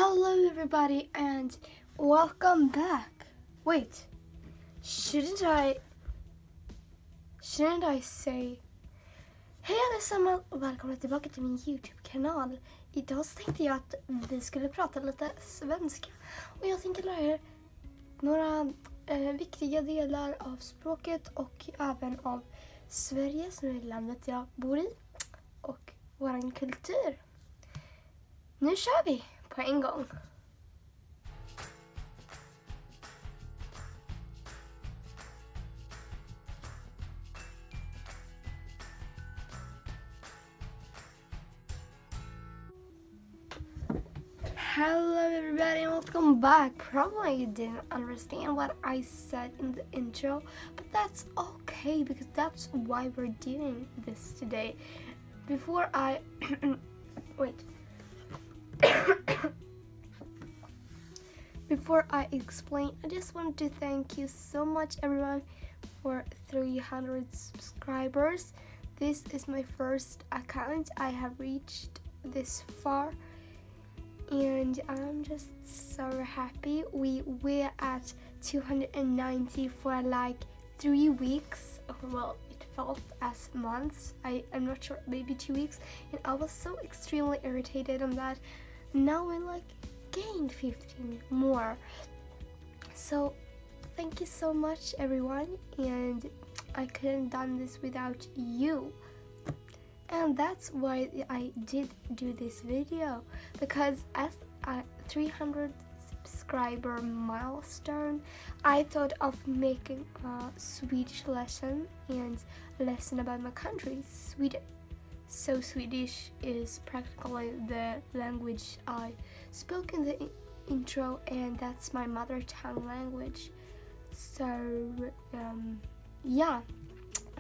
Hello everybody and welcome back. Wait, shouldn't I say hej allesammans och välkomna tillbaka till min YouTube-kanal. Idag tänkte jag att vi skulle prata lite svenska och jag tänker lära er några viktiga delar av språket och även av Sverige som är landet jag bor i och våran kultur. Nu kör vi på en gång. Hello everybody and welcome back. Probably you didn't understand what I said in the intro, but that's okay because that's why we're doing this today. Before I Before I explain, I just want to thank you so much everyone for 300 subscribers. This is my first account. I have reached this far and I'm just so happy. We were at 290 for like 3 weeks. Well, it felt as months. I'm not sure, maybe 2 weeks. And I was so extremely irritated on that. Now we gained 15 more. So thank you so much everyone, and I couldn't done this without you. And that's why I did do this video, because as a 300 subscriber milestone, I thought of making a Swedish lesson and a lesson about my country, Sweden. So Swedish is practically the language I spoke in the intro, and that's my mother tongue language. So yeah,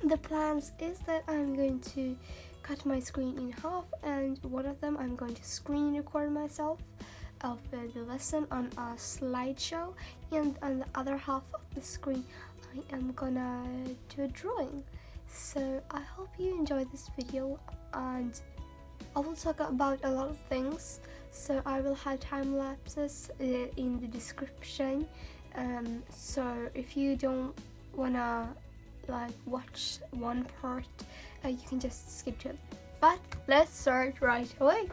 the plans is that I'm going to cut my screen in half, and one of them I'm going to screen record myself of the lesson on a slideshow, and on the other half of the screen I am gonna do a drawing. So I hope you enjoy this video, and I will talk about a lot of things, so I will have time lapses in the description, so if you don't wanna watch one part, you can just skip to it. But let's start right away.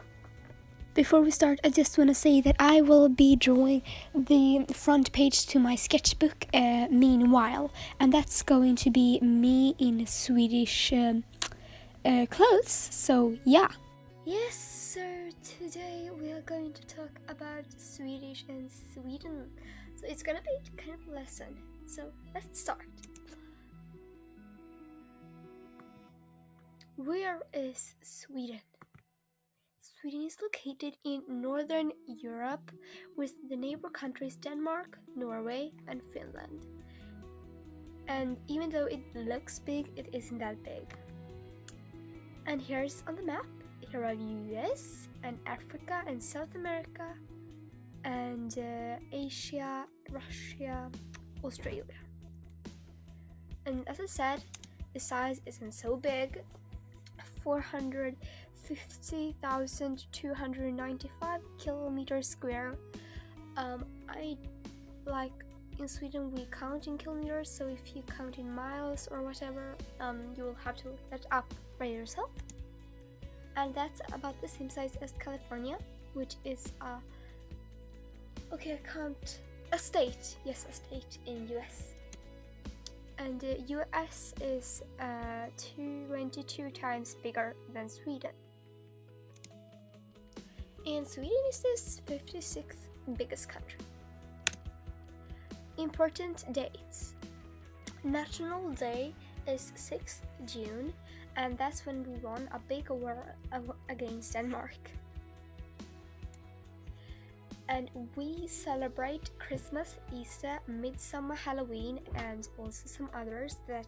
Before we start, I just want to say that I will be drawing the front page to my sketchbook meanwhile, and that's going to be me in Swedish clothes, so yeah. Yes, so today we are going to talk about Swedish and Sweden. So it's gonna be kind of a lesson, so let's start. Where is Sweden? Sweden is located in Northern Europe with the neighbor countries Denmark, Norway, and Finland. And even though it looks big, it isn't that big. And here's on the map, here are US and Africa and South America and Asia, Russia, Australia. And as I said, the size isn't so big. 450,295 kilometers square. In Sweden we count in kilometers, so if you count in miles or whatever, you will have to look that up by yourself. And that's about the same size as California, which is a state. Yes, a state in US. And the US is 22 times bigger than Sweden. And Sweden is the 56th biggest country. Important dates. National Day is 6th June, and that's when we won a big war against Denmark. And we celebrate Christmas, Easter, Midsummer, Halloween, and also some others that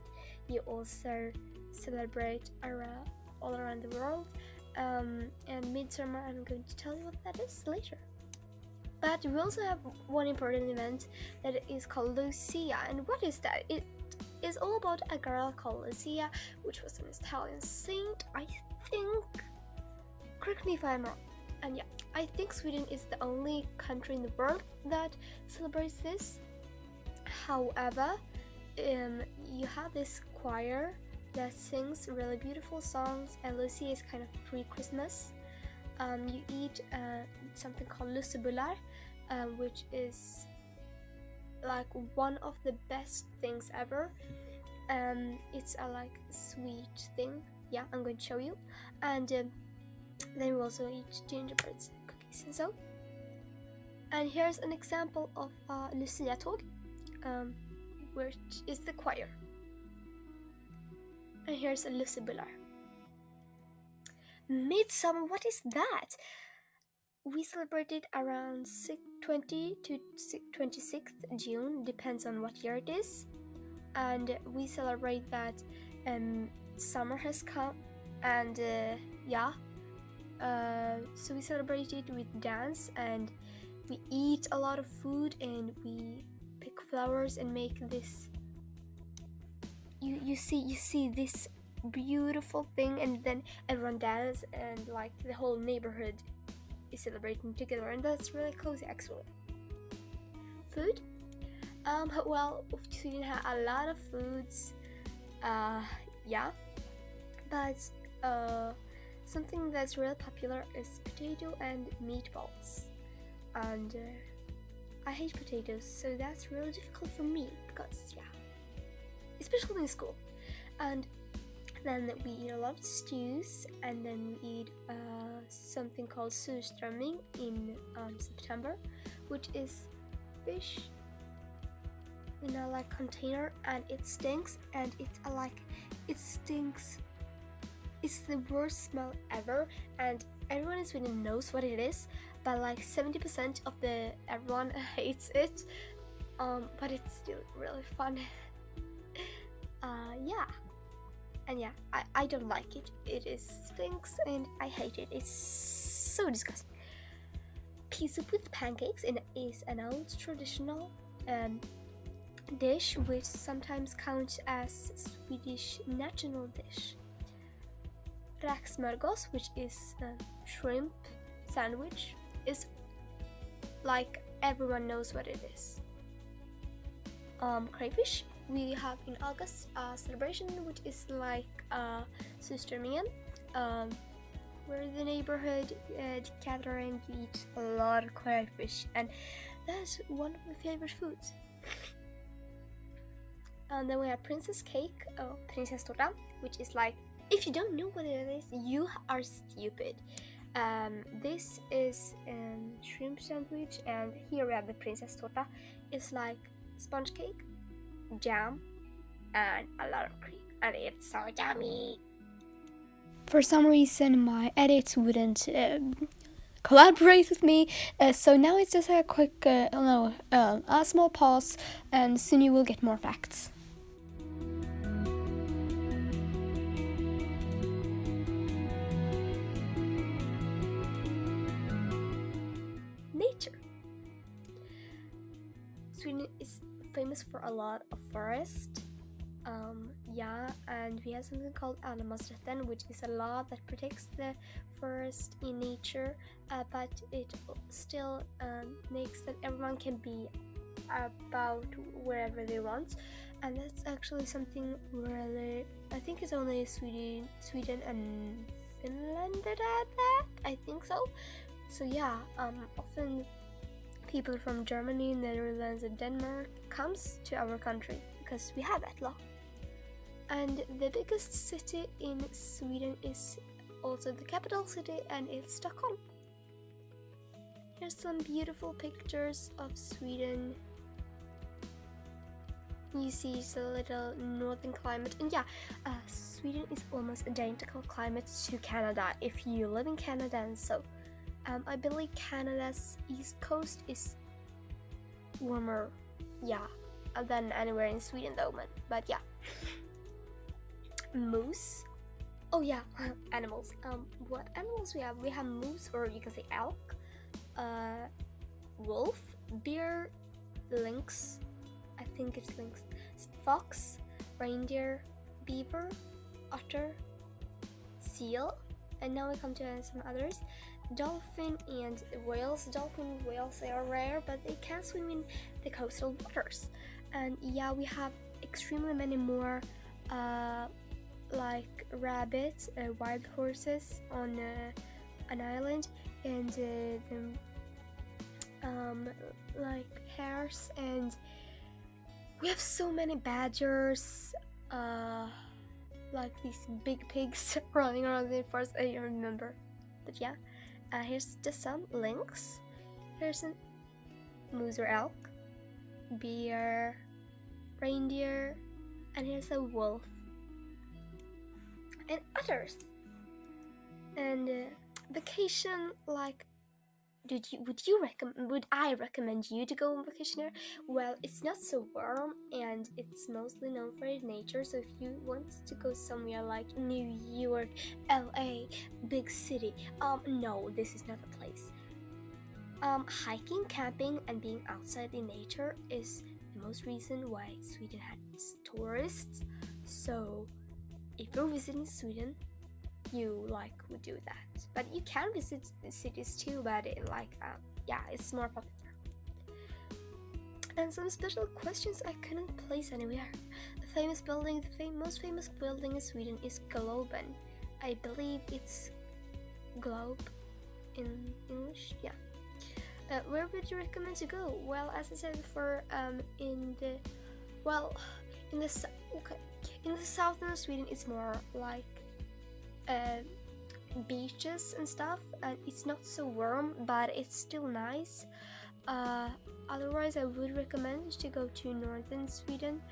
you also celebrate all around the world. And Midsummer, I'm going to tell you what that is later. But we also have one important event that is called Lucia. And what is that? It is all about a girl called Lucia, which was an Italian saint, I think. Correct me if I'm wrong. And yeah, I think Sweden is the only country in the world that celebrates this. However, you have this choir that sings really beautiful songs, and Lucy is kind of pre-Christmas. You eat something called lussebullar, which is like one of the best things ever. It's a like sweet thing. Yeah, I'm going to show you. And then we also eat gingerbread cookies and so. And here's an example of Lucia-tåg, which is the choir. And here's a lussebullar. Midsummer, what is that? We celebrate it around 20 to 26th June, depends on what year it is. And we celebrate that summer has come, and so we celebrate it with dance, and we eat a lot of food, and we pick flowers and make this. You see this beautiful thing, and then everyone dances, and like the whole neighborhood is celebrating together, and that's really cozy actually. Food. Well, Sweden has a lot of foods, but something that's really popular is potato and meatballs, and I hate potatoes, so that's really difficult for me because especially in school. And then we eat a lot of stews, and then we eat something called surströmming in September, which is fish in a like container, and it stinks, and it stinks. It's the worst smell ever, and everyone in Sweden knows what it is, but like 70% of everyone hates it, but it's still really fun. I don't like it. It stinks, and I hate it. It's so disgusting. Pea soup with pancakes is an old traditional dish, which sometimes counts as Swedish national dish. Räksmörgås, which is a shrimp sandwich, is like everyone knows what it is. Crayfish, we have in August a celebration which is like surströmmingen, where the neighborhood gather and eat a lot of crayfish, and that's one of my favorite foods. And then we have princess cake, prinsesstårta, which is like, if you don't know what it is, you are stupid. This is shrimp sandwich, and here we have the prinsesstårta. It's like sponge cake, jam, and a lot of cream, and it's so yummy. For some reason, my edits wouldn't collaborate with me, so now it's just a quick, a small pause, and soon you will get more facts. Nature. Sweden is famous for a lot of forest, and we have something called allemansrätten, which is a law that protects the forest in nature, but it still makes that everyone can be about wherever they want, and that's actually something really, I think it's only Sweden and Finland that have that, I think so. So often people from Germany, Netherlands, and Denmark comes to our country because we have that law. And the biggest city in Sweden is also the capital city, and it's Stockholm. Here's some beautiful pictures of Sweden. You see it's a little northern climate, and Sweden is almost identical climate to Canada if you live in Canada, and so I believe Canada's east coast is warmer, than anywhere in Sweden though, but yeah. Moose. Oh yeah, animals. What animals we have? We have moose, or you can say elk, wolf, bear, lynx. I think it's lynx. Fox, reindeer, beaver, otter, seal, and now we come to some others. dolphin and whales. Dolphin and whales, they are rare, but they can swim in the coastal waters. And yeah, we have extremely many more like rabbits, wild horses on an island, and like hares, and we have so many badgers, like these big pigs running around the forest. I don't remember, but yeah. Here's just some lynx. Here's a moose or elk, bear, reindeer, and here's a wolf, and others. And vacation, like, would I recommend you to go on vacation here? Well, it's not so warm and it's mostly known for its nature. So if you want to go somewhere like New York, LA, big city, no, this is not the place. Hiking, camping, and being outside in nature is the most reason why Sweden has tourists. So if you're visiting Sweden, you would do that. But you can visit cities too, but it's more popular. And some special questions I couldn't place anywhere. The most famous building in Sweden is Globen. I believe it's globe in English. Yeah. Where would you recommend to go? Well, as I said before, in the southern Sweden, it's more like beaches and stuff, and it's not so warm, but it's still nice. Otherwise, I would recommend to go to northern Sweden.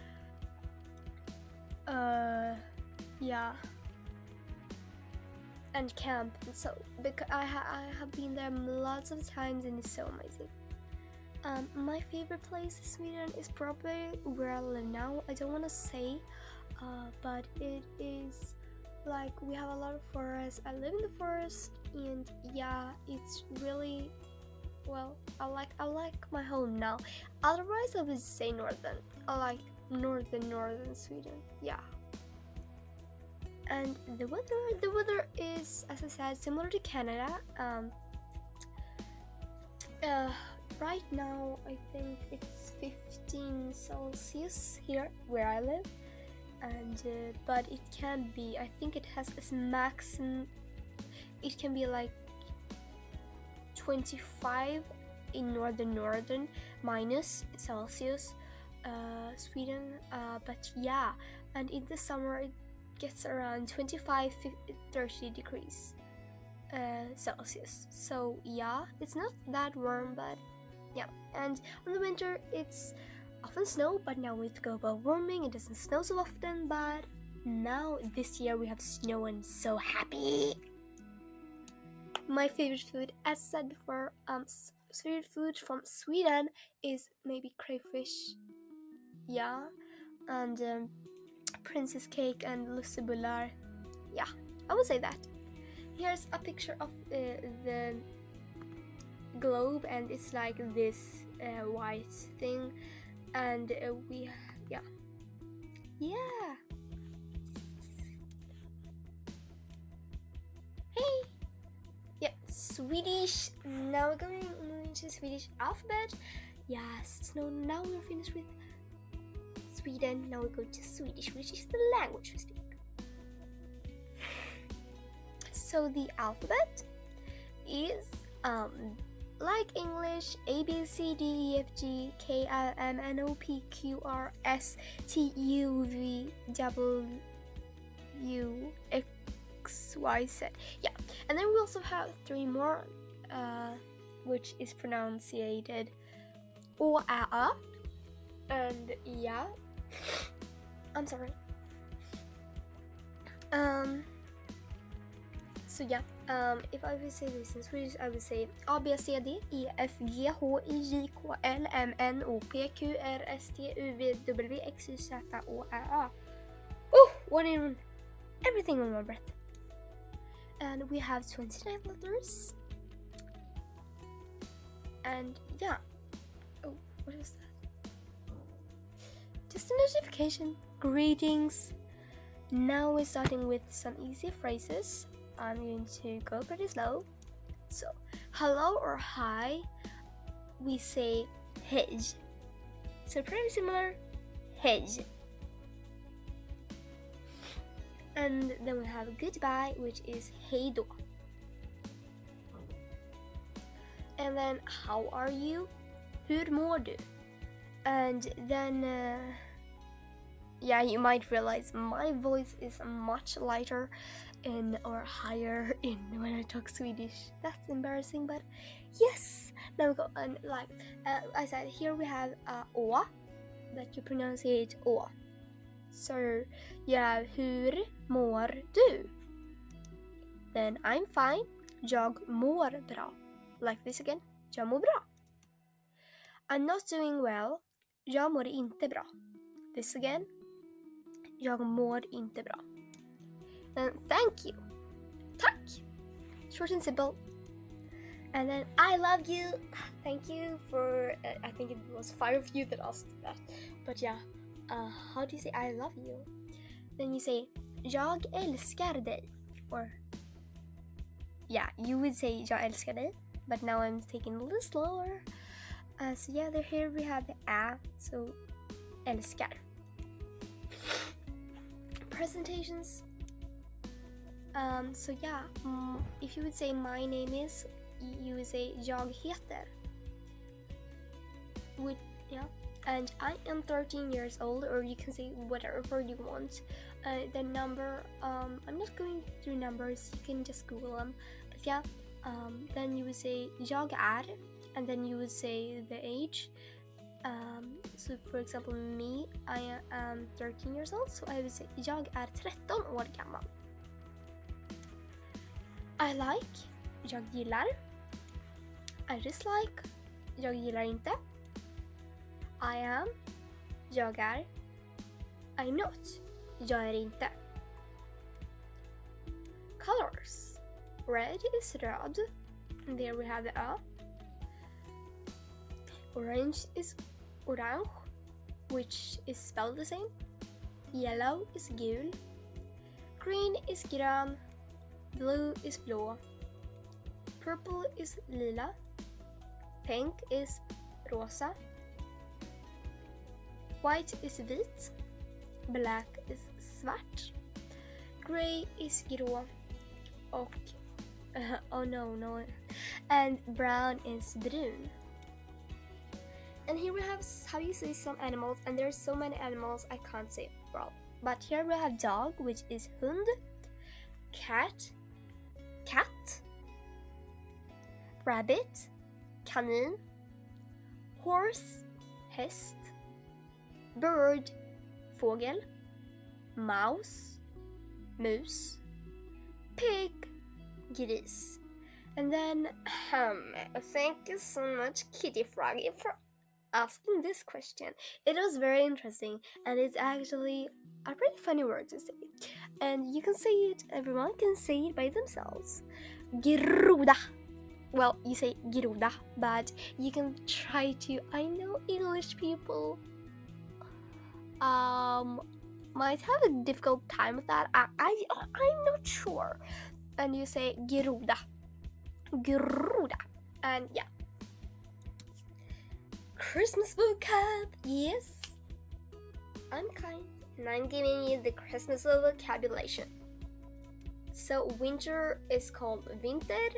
Yeah, and camp. So because I have been there lots of times, and it's so amazing. My favorite place in Sweden is probably where I live now. I don't want to say, but it is. Like, we have a lot of forests. I live in the forest, and yeah, it's really well. I like my home now. Otherwise, I would say northern. I like northern Sweden. Yeah. And the weather is, as I said, similar to Canada. Right now, I think it's 15 Celsius here where I live. And but it can be, I think it has its maximum, it can be like 25 in northern minus Celsius Sweden, but yeah, and in the summer it gets around 25-30 degrees Celsius. So yeah, it's not that warm, but yeah. And in the winter it's often snow, but now with global warming it doesn't snow so often, but now this year we have snow and so happy. My favorite food, as said before, favorite food from Sweden is maybe crayfish, yeah, and princess cake and lussebullar. Yeah, I would say that. Here's a picture of the globe, and it's like this white thing. And yeah. Hey, yeah, Swedish. Now we're moving to Swedish alphabet. Yes, so now we're finished with Sweden. Now we go to Swedish, which is the language we speak. So the alphabet is like English: A B C D E F G K L M N O P Q R S T U V W X Y Z. Yeah, and then we also have three more, which is pronunciated O-A-A, and yeah, I'm sorry. So yeah, if I would say this in Swedish, I would say A, B, C, D, E, F, G, H, I, J, K, L, M, N, O, P, Q, R, S, T, U, V, W, X, Y, Z, O, A, A. Oh, what in everything on my breath. And we have 29 letters. And yeah. Oh, what is that? Just a notification. Greetings. Now we're starting with some easy phrases. I'm going to go pretty slow. So hello or hi, we say hej. So pretty similar, hej. And then we have goodbye, which is hej då. And then how are you? Hur mår du? And then you might realize my voice is much lighter or higher when I talk Swedish. That's embarrassing, but yes. Now we go and I said, here we have å, that you pronounce it å. So you have hur mår du? Then I'm fine. Jag mår bra. Like this again. Jag mår bra. I'm not doing well. Jag mår inte bra. This again. Jag mår inte bra. Then thank you. Tack. Short and simple. And then I love you. Thank you for, I think it was 5 of you that asked that. But yeah, how do you say I love you? Then you say jag älskar dig. Or yeah, you would say jag älskar dig. But now I'm taking a little slower. So yeah, here we have the ä. So älskar. Presentations. So yeah, if you would say my name is, you would say jag heter. And I am 13 years old, or you can say whatever you want. The number, I'm not going through numbers, you can just Google them. But yeah, then you would say jag är, and then you would say the age. So for example, me, I am 13 years old, so I would say jag är 13 år gammal. I like, jag gillar. I dislike, jag gillar inte. I am, jag är. I'm not, jag är inte. Colors. Red is röd. And there we have the ö. Orange is orange, which is spelled the same. Yellow is gul. Green is grön. Blue is blå. Purple is lila. Pink is rosa. White is vit. Black is svart. Grey is grå. Och oh no. And brown is brun. And here we have how you say some animals, and there's so many animals I can't say well. But here we have dog, which is hund. Cat. Rabbit. Kanin. Horse. Häst. Bird. Fågel. Mouse. Mus. Pig. Gris. And then thank you so much, Kitty Froggy, for asking this question. It was very interesting, and it's actually a pretty funny word to say. And you can say it, everyone can say it by themselves. Groda. Well, you say groda, but you can try to, I know English people might have a difficult time with that. I'm not sure. And you say groda. And yeah. Christmas vocab. Yes, I'm kind, and I'm giving you the Christmas vocabulation. So winter is called vinter,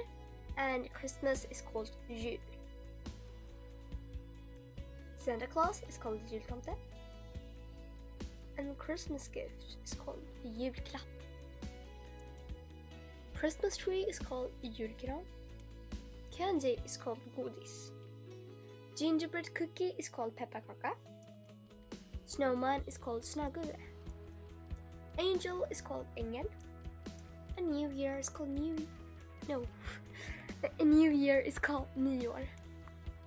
and Christmas is called jul. Santa Claus is called jultomte, and Christmas gift is called julklapp. Christmas tree is called julgran. Candy is called godis. Gingerbread cookie is called pepparkaka. Snowman is called snögubbe. Angel is called ängel. A new year is called a new year is called nyår.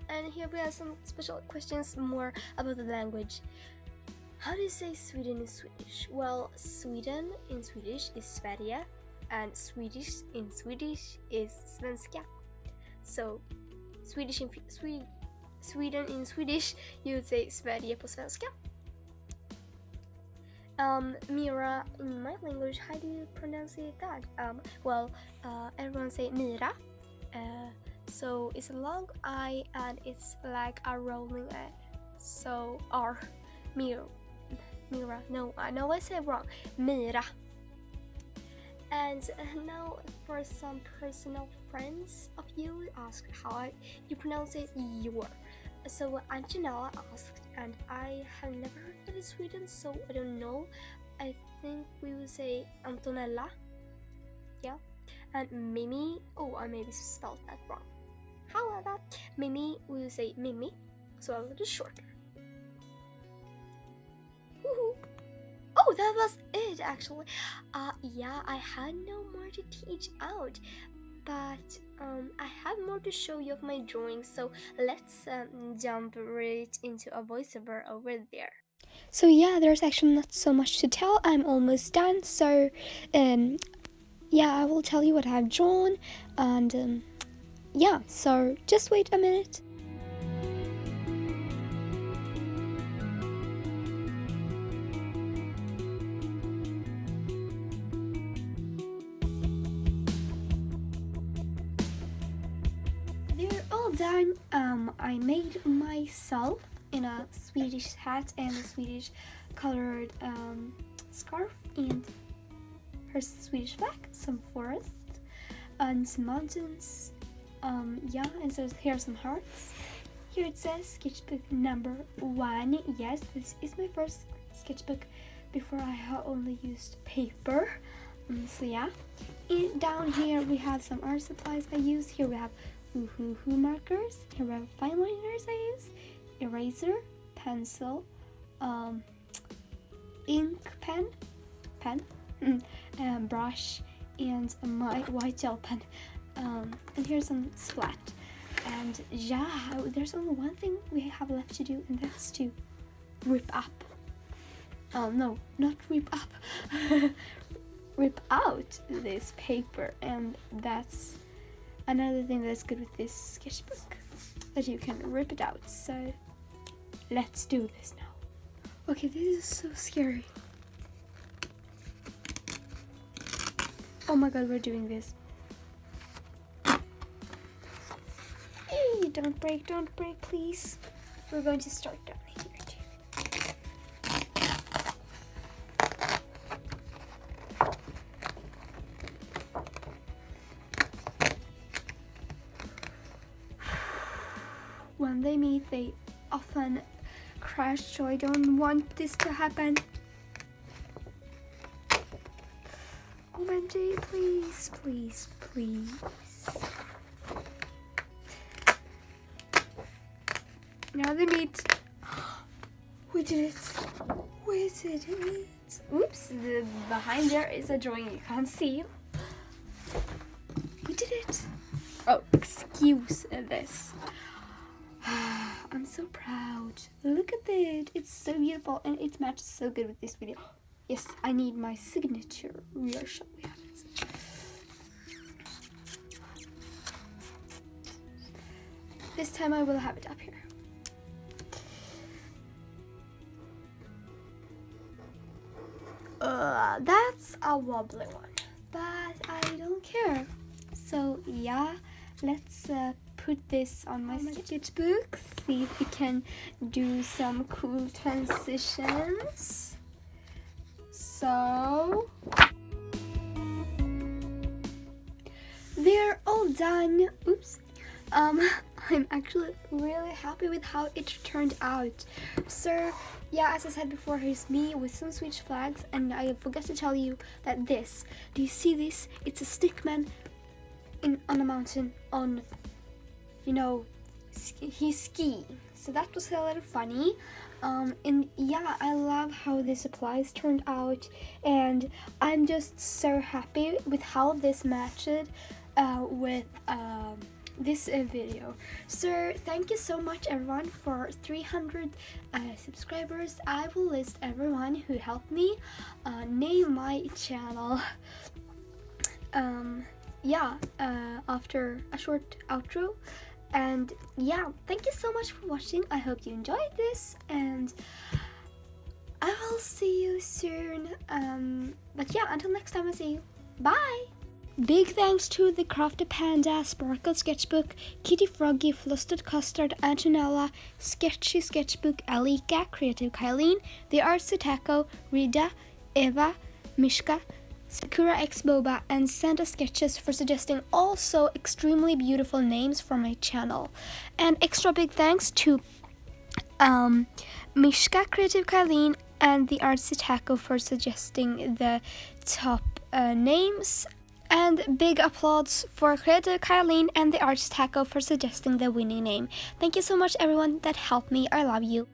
And here we have some special questions more about the language. How do you say Sweden in Swedish? Well, Sweden in Swedish is Sverige, and Swedish in Swedish is svenska. So Sweden in Swedish, you would say Sverige på svenska. Mira, in my language, how do you pronounce that? Everyone say mira, So it's a long I and it's like a rolling I. So R, Mira. No, I know I said wrong. Mira. And now for some personal friends of you ask how you pronounce it, your. So Antonella asked, and I have never heard that in Sweden, so I don't know. I think we will say Antonella. Yeah. And Mimi, oh, I maybe spelled that wrong. How about that? Mimi, we will say Mimi, so a little shorter. Woohoo! Oh, that was it actually. Yeah, I had no more to teach out, but I have more to show you of my drawings, so let's jump right into a voiceover over there. So yeah, there's actually not so much to tell. I'm almost done, so yeah, I will tell you what I've drawn, and yeah, so just wait a minute. They're all done. I made myself in a Swedish hat and a Swedish colored scarf, and her Swedish flag, some forest and some mountains. Yeah, and so here are some hearts. Here it says sketchbook number 1. Yes, this is my first sketchbook. Before I have only used paper. So yeah. And down here we have some art supplies I use. Here we have Ohuhu markers. Here we have fineliners I use. Eraser, pencil, ink pen, brush, and my white gel pen. And here's some splat. And yeah, there's only one thing we have left to do, and that's to rip up. Oh no, not rip up. Rip out this paper, and that's another thing that's good with this sketchbook, that you can rip it out. So let's do this now. Okay, this is so scary. Oh my god, we're doing this. Hey, don't break, please. We're going to start down here too. When they meet, they often crash, so I don't want this to happen. OMG, please, please, please. Now they meet. We did it. We did it. Oops, behind there is a drawing you can't see. We did it. Oh, excuse this. I'm so proud. Look at it. It's so beautiful, and it matches so good with this video. Yes, I need my signature. Where shall we have it? This time I will have it up here. That's a wobbly one, but I don't care. So yeah, let's put this on my sketchbook, see if we can do some cool transitions. So they're all done. Oops. I'm actually really happy with how it turned out. So yeah, as I said before, here's me with some Swedish flags, and I forgot to tell you that this, do you see this? It's a stickman on a mountain, on, you know, he's skiing. So that was a little funny. And yeah, I love how the supplies turned out, and I'm just so happy with how this matched with this video. So thank you so much everyone for 300 subscribers. I will list everyone who helped me name my channel after a short outro. And yeah, thank you so much for watching. I hope you enjoyed this, and I will see you soon. But yeah, until next time, I see you. Bye. Big thanks to the Crafty Panda, Sparkle Sketchbook, Kitty Froggy, Flustered Custard, Antonella, Sketchy Sketchbook, Alika, Creative Kylene, The Artsy Taco, Rida, Eva, Mishka, Sakura X Boba, and Santa Sketches for suggesting also extremely beautiful names for my channel. And extra big thanks to Mishka, Creative Kylene, and The Artsy Taco for suggesting the top names. And big applause for Creative Kylene and The Artsy Taco for suggesting the winning name. Thank you so much everyone that helped me. I love you.